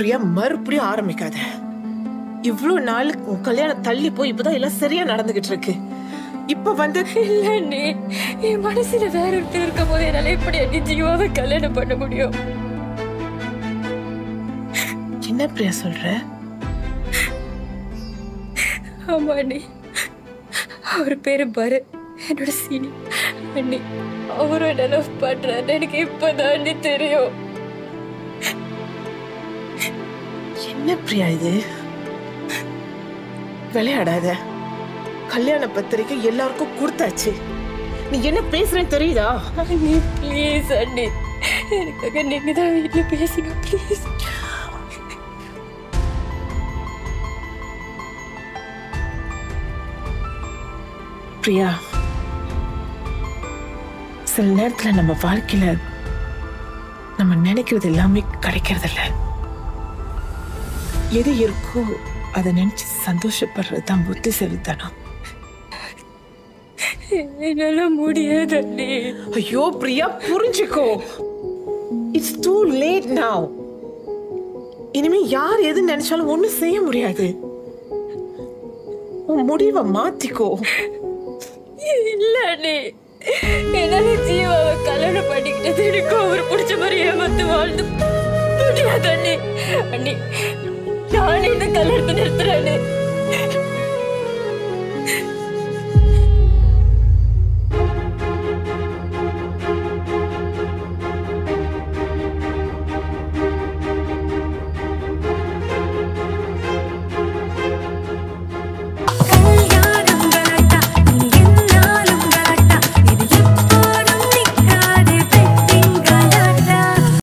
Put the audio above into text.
பிரியா மறுபடியும் ஆரம்பிக்காத. இவ்வளவு நாள் உன் கல்யாணம் தள்ளி போய் இப்பதான் எல்லாம் சரியா நடந்துகிட்டு இருக்கு. இப்ப வந்து இல்ல நீ என் மனசுல வேற ஒருத்தர் இருக்கும் போது என்னால எப்படி அண்ணி ஜீவாவை கல்யாணம் பண்ண முடியும்? என்ன பிரியா சொல்ற? ஆமா அண்ணி, அவர் பேரு பரத், என்னோட சீனி அண்ணி. அவரும் என்ன லவ் பண்றாரு எனக்கு இப்பதான் அண்ணி தெரியும். என்ன பிரியா இது? விளையாடாத. கல்யாண பத்திரிக்கை எல்லாருக்கும் கொடுத்தாச்சு. நீ என்ன பேசுறேன்னு தெரியுதா? அண்ணி ப்ளீஸ் அண்ணி, எனக்காக நீங்க தான் வீட்டுல பேசுங்க ப்ளீஸ். பிரியா, சில நேரத்துல நம்ம வாழ்க்கையில நம்ம நினைக்கிறது எல்லாமே கிடைக்கிறது இல்ல. எது இருக்கோ அதை நினைச்சு சந்தோஷப்படுறதுதான் புத்திசாலித்தனம். என்னால முடியாது அண்ணி. ஐயோ பிரியா, புரிஞ்சுக்கோ. It's too late now. இனிமே யார் எது நினைச்சாலும் ஒண்ணும் செய்ய முடியாது. உன் முடிவை மாத்திக்கோ. இல்ல அண்ணி, என்னால ஜீவாவை கல்யாணம் பண்ணிக்கிட்டது எனக்கு அவர் பிடிச்ச மாதிரி ஏமாத்து வாழ்ந்து முடியாது அண்ணி. அண்ணி நானே இந்த கல்யாணத்தை நிறுத்துறேன்.